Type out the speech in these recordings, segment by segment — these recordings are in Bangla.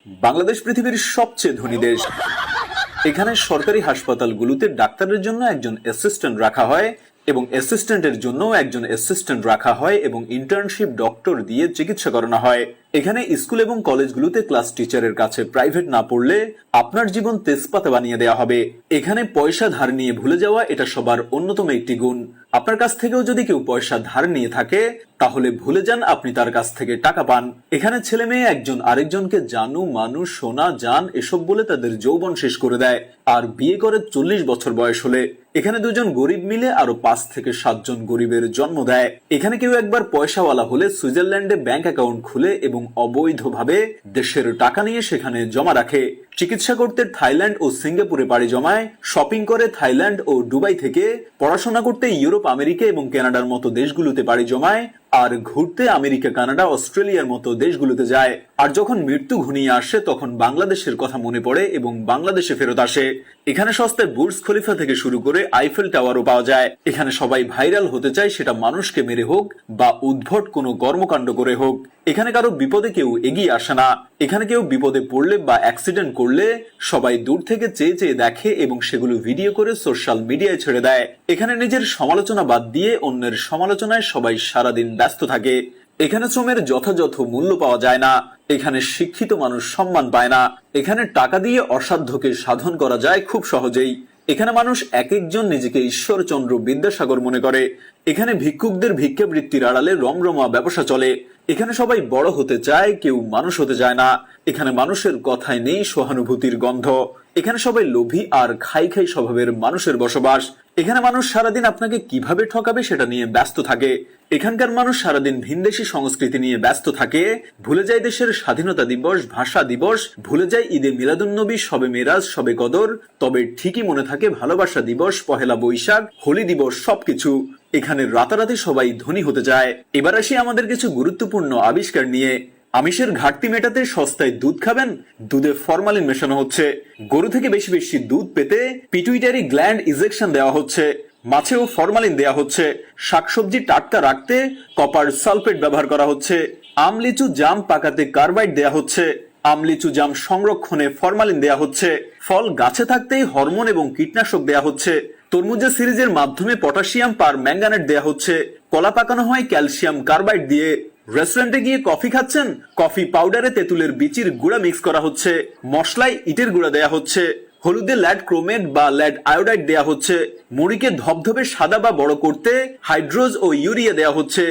বাংলাদেশ পৃথিবীর সবচেয়ে ধনী দেশ। এখানে সরকারি হাসপাতালগুলোতে ডাক্তারের জন্য একজন অ্যাসিস্ট্যান্ট রাখা হয় এবং অ্যাসিস্ট্যান্টের জন্য একজন অ্যাসিস্ট্যান্ট রাখা হয় এবং ইন্টার্নশিপ ডক্টর দিয়ে চিকিৎসা করানো হয়। এখানে স্কুল এবং কলেজগুলোতে ক্লাস টিচারের কাছে প্রাইভেট না পড়লে আপনার জীবন তেজপাতা বানিয়ে দেওয়া হবে। এখানে পয়সা ধার নিয়ে ভুলে যাওয়া এটা সবার অন্যতম একটি গুণ। আপনার কাছ থেকেও যদি কেউ পয়সা ধার নিয়ে থাকে তাহলে ভুলে যান আপনি তার কাছ থেকে টাকা পান। এখানে ছেলে মেয়ে একজন আরেকজনকে জানু মানু সোনা জান এসব বলে তাদের যৌবন শেষ করে দেয় আর বিয়ে করে 40 বছর বয়স হলে। এখানে দুজন গরিব মিলে আরো 5 থেকে 7 জন গরিবের জন্ম দেয়। এখানে কেউ একবার পয়সাওয়ালা হলে সুইজারল্যান্ডে ব্যাংক অ্যাকাউন্ট খুলে এবং অবৈধভাবে দেশের টাকা নিয়ে সেখানে জমা রাখে। চিকিৎসা করতে থাইল্যান্ড ও সিঙ্গাপুরে পাড়ি জমায়, শপিং করে থাইল্যান্ড ও দুবাই থেকে, পড়াশোনা করতে ইউরোপ আমেরিকা এবং কানাডার মতো দেশগুলোতে পাড়ি জমায়, আর ঘুরতে আমেরিকা কানাডা অস্ট্রেলিয়ার মতো দেশগুলোতে যায়। আর যখন মৃত্যু ঘনিয়ে আসে তখন বাংলাদেশের কথা মনে পড়ে এবং বাংলাদেশে ফেরত আসে। এখানে সস্তায় বুর্জ খলিফা থেকে শুরু করে আইফেল টাওয়ারও পাওয়া যায়। এখানে সবাই ভাইরাল হতে চায়, সেটা মানুষকে মেরে হোক বা উদ্ভট কোনো কর্মকাণ্ড করে হোক। এখানে কারো বিপদে কেউ এগিয়ে আসে না। এখানে কেউ বিপদে পড়লে বা অ্যাক্সিডেন্ট করলে সবাই দূর থেকে চেয়ে চেয়ে দেখে এবং সেগুলো ভিডিও করে সোশ্যাল মিডিয়ায় ছেড়ে দেয়। এখানে নিজের সমালোচনা বাদ দিয়ে অন্যের সমালোচনায় সবাই সারাদিন ব্যস্ত থাকে। এখানে শ্রমের যথাযথ মূল্য পাওয়া যায় না। এখানে শিক্ষিত মানুষ সম্মান পায় না। এখানে টাকা দিয়ে অসাধ্যকে সাধন করা যায় খুব সহজেই। এখানে মানুষ এক একজন নিজেকে ঈশ্বরচন্দ্র বিদ্যাসাগর মনে করে। এখানে ভিক্ষুকদের ভিক্ষাবৃত্তির আড়ালে রমরমা ব্যবসা চলে। এখানে সবাই বড় হতে চায়, কেউ মানুষ হতে চায় না। এখানে মানুষের কথায় নেই সহানুভূতির গন্ধ। এখানে সবাই লোভী আর খাই খাই স্বভাবের মানুষের বসবাস। এখানে মানুষ সারাদিন আপনাকে কিভাবে ঠকাবে সেটা নিয়ে ব্যস্ত থাকে। এখানকার মানুষ সারাদিন ভিনদেশী সংস্কৃতি নিয়ে ব্যস্ত থাকে, ভুলে যায় দেশের স্বাধীনতা দিবস, ভাষা দিবস, ভুলে যায় ঈদে মিলাদুন্নবী, শবে মেরাজ, শবে কদর, তবে ঠিকই মনে থাকে ভালোবাসা দিবস, পহেলা বৈশাখ, হোলি দিবস, সবকিছু। এখানে রাতারাতি সবাই ধনী হতে চায়। এবার আসি আমাদের কিছু গুরুত্বপূর্ণ আবিষ্কার নিয়ে। আমিষের ঘাটতি মেটাতে সস্তায় দুধ খাবেন, দুধে ফরমালিন মেশানো হচ্ছে। গরু থেকে বেশি বেশি দুধ পেতে পিটুইটারি গ্ল্যান্ড ইনজেকশন দেওয়া হচ্ছে। মাছেও ফরমালিন দেওয়া হচ্ছে। শাকসবজি টাটকা রাখতে কপার সালফেট ব্যবহার করা হচ্ছে। আম লিচু জাম পাকাতে কার্বাইড দেওয়া হচ্ছে। আম লিচু জাম সংরক্ষণে ফরমালিন দেওয়া হচ্ছে। ফল গাছে থাকতেই হরমোন এবং কীটনাশক দেওয়া হচ্ছে। তরমুজা সিরিজের মাধ্যমে পটাশিয়াম পার ম্যাঙ্গানেট দেওয়া হচ্ছে। কলা পাকানো হয় ক্যালসিয়াম কার্বাইড দিয়ে। রেস্টুরেন্টে গিয়ে কফি খাচ্ছেন, কফি পাউডারে তেঁতুলের বিচির গুঁড়া মিক্স করা হচ্ছে। মশলায় ইটের গুঁড়া দেয়া হচ্ছে। হলুদে ল্যাড ক্রোমেট বা ল্যাড আয়োডাইড দেয়া হচ্ছে। মুড়িকে ধবধবে সাদা বা বড় করতে হাইড্রোজ ও ইউরিয়া দেয়া হচ্ছে।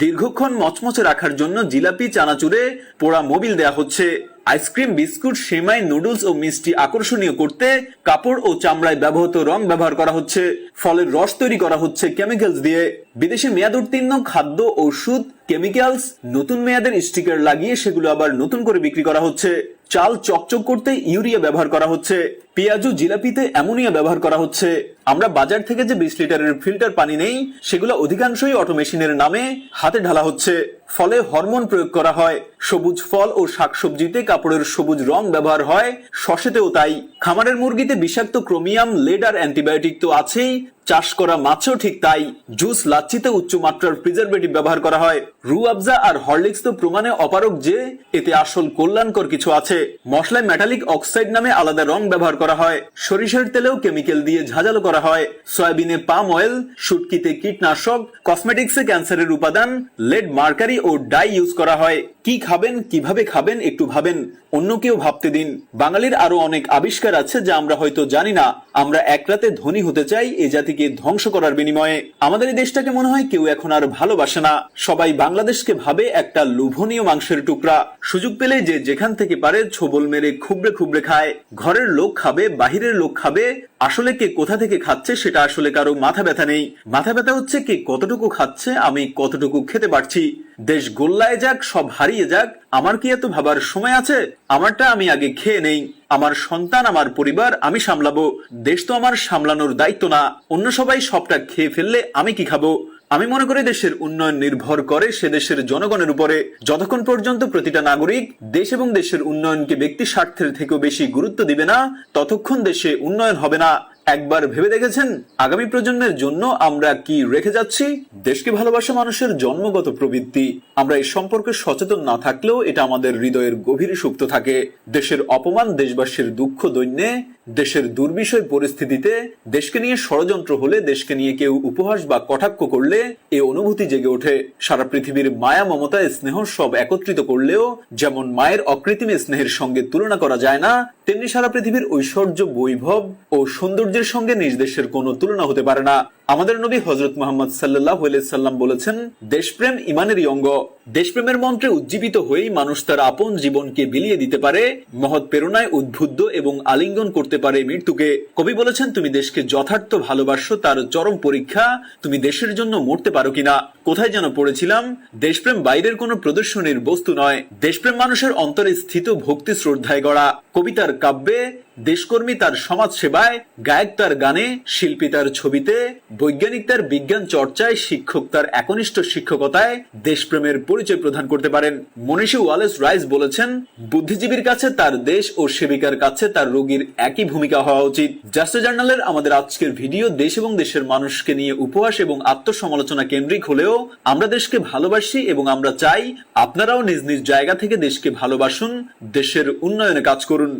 দীর্ঘক্ষণ মচমচে রাখার জন্য জিলাপি চানাচুরে পোড়া মোবিল দেয়া হচ্ছে। আইসক্রিম, বিস্কুট, সেমাই, নুডলস ও মিষ্টি আকর্ষণীয় করতে কাপড় ও চামড়ায় ব্যবহৃত রং ব্যবহার করা হচ্ছে। ফলের রস তৈরি করা হচ্ছে কেমিক্যালস দিয়ে। বিদেশে মেয়াদ উত্তীর্ণ খাদ্য, ওষুধ, কেমিক্যালস নতুন মেয়াদের স্টিকার লাগিয়ে সেগুলো আবার নতুন করে বিক্রি করা হচ্ছে। চাল চকচক করতে ইউরিয়া ব্যবহার করা হচ্ছে। পেঁয়াজু জিলাপিতে অ্যামোনিয়া ব্যবহার করা হচ্ছে। আমরা বাজার থেকে যে 20 লিটারের ফিল্টার পানি নেই সেগুলো অধিকাংশই অটোমেশিনের নামে হাতে ঢালা হচ্ছে। ফলে হরমোন প্রয়োগ করা হয়। সবুজ ফল ও শাকসবজিতে কাপড়ের সবুজ রং ব্যবহার হয়, শসেতেও তাই। খামারের মুরগিতে বিষাক্ত ক্রোমিয়াম, লেড আর অ্যান্টিবায়োটিক তো আছেই, চাষ করা মাছও ঠিক তাই। জুস, লাচ্ছিতে উচ্চ মাত্রার প্রিজারভেটিভ ব্যবহার করা হয়। রু আফজা আর হরলিক্স তো প্রমাণে অপারক যে এতে আসল কল্যাণকর কিছু আছে। মশলায় মেটালিক অক্সাইড নামে আলাদা রং ব্যবহার করা হয়। সরিষার তেলেও কেমিক্যাল দিয়ে ঝাঁঝালো করা হয়। সয়াবিনে পাম অয়েল, শুটকিতে কীটনাশক, কসমেটিক্সে ক্যান্সারের উপাদান, লেড, মার্কারি ও ডাই ইউজ করা হয়। কি খাবেন, কিভাবে খাবেন একটু ভাবেন, অন্য কেউ ভাবতে দিন। বাঙালির আরো অনেক আবিষ্কার আছে যা আমরা হয়তো জানি না। আমরা এক রাতে ধনী হতে চাই এ জাতিকে ধ্বংস করার বিনিময়ে। আমাদের এই দেশটাকে মনে হয় কেউ এখন আর ভালোবাসে না। সবাই বাংলাদেশকে ভাবে একটা লোভনীয় মাংসের টুকরা। সুযোগ পেলে যে যেখান থেকে পারে ছোবল মেরে খুবড়ে খুবড়ে খায়। ঘরের লোক খাবে, বাহিরের লোক খাবে, আসলে কে কোথা থেকে খাচ্ছে সেটা আসলে কারো মাথা ব্যথা নেই। মাথা ব্যথা হচ্ছে কে কতটুকু খাচ্ছে, আমি কতটুকু খেতে পারছি। দেশ গোল্লায় যাক, সব হারিয়ে যাক, আমার কি এত ভাবার সময় আছে? আমারটা আমি আগে খেয়ে নেই। আমার সন্তান, আমার পরিবার আমি সামলাবো। দেশ তো আমার সামলানোর দায়িত্ব না। অন্য সবাই সবটা খেয়ে ফেললে আমি কি খাবো? আমি মনে করি দেশের উন্নয়ন নির্ভর করে সে দেশের জনগণের উপরে। যতক্ষণ পর্যন্ত প্রতিটা নাগরিক দেশ এবং দেশের উন্নয়নকে ব্যক্তি স্বার্থের থেকেও বেশি গুরুত্ব দিবে না, ততক্ষণ দেশে উন্নয়ন হবে না। একবার ভেবে দেখেছেন আগামী প্রজন্মের জন্য আমরা কি রেখে যাচ্ছি? দেশকে ভালোবাসা মানুষের জন্মগত প্রবৃত্তি। আমরা এই সম্পর্কে সচেতন না থাকলেও এটা আমাদের হৃদয়ের গভীরে সুপ্ত থাকে। দেশের অপমান, দেশবাসীর দুঃখ দৈন্যে, দেশের দুর্বিষয় পরিস্থিতিতে, দেশকে নিয়ে ষড়যন্ত্র হলে, দেশকে নিয়ে কেউ উপহাস বা কটাক্ষ করলে এই অনুভূতি জেগে ওঠে। সারা পৃথিবীর মায়া, মমতা, স্নেহ সব একত্রিত করলেও যেমন মায়ের অকৃত্রিম স্নেহের সঙ্গে তুলনা করা যায় না, তেমনি সারা পৃথিবীর ঐশ্বর্য, বৈভব ও সৌন্দর্যের সঙ্গে নিজ দেশের কোনো তুলনা হতে পারে না। আমাদের নবী হযরত মুহাম্মদ সাল্লাল্লাহু আলাইহি সাল্লাম বলেছেন, দেশপ্রেম ঈমানেরই অঙ্গ। দেশপ্রেমের মন্ত্রে উজ্জীবিত হয়েই মানুষ তার আপন জীবনকে বিলিয়ে দিতে পারে, মহৎ প্রেরণায় উদ্বুদ্ধ এবং আলিঙ্গন করতে পারে মৃত্যুকে। কবি বলেছেন, তুমি দেশকে যথার্থ ভালোবাসো, তার চরম পরীক্ষা তুমি দেশের জন্য মরতে পারো কিনা। কোথায় যেন পড়েছিলাম, দেশপ্রেম বাইরের কোনো প্রদর্শনীর বস্তু নয়, দেশপ্রেম মানুষের অন্তরে স্থিত ভক্তি শ্রদ্ধায় গড়া। কবিতার কাব্যে, দেশকর্মী তার সমাজ সেবায়, গায়ক তার গানে, শিল্পী তার ছবিতে, বৈজ্ঞানিক তার বিজ্ঞান চর্চায়, শিক্ষক তার একনিষ্ঠ শিক্ষকতায় দেশপ্রেমের পরিচয় প্রদান করতে পারেন। মনীষী ওয়ালেস রাইস বলেছেন, বুদ্ধিজীবীর কাছে তার দেশ ও সেবিকার কাছে তার রোগীর একই ভূমিকা হওয়া উচিত। জাস্ট জার্নালের আমাদের আজকের ভিডিও দেশ এবং দেশের মানুষকে নিয়ে উপহাস এবং আত্মসমালোচনা কেন্দ্রিক হলেও আমরা দেশকে ভালোবাসি এবং আমরা চাই আপনারাও নিজ নিজ জায়গা থেকে দেশকে ভালোবাসুন, দেশের উন্নয়নে কাজ করুন।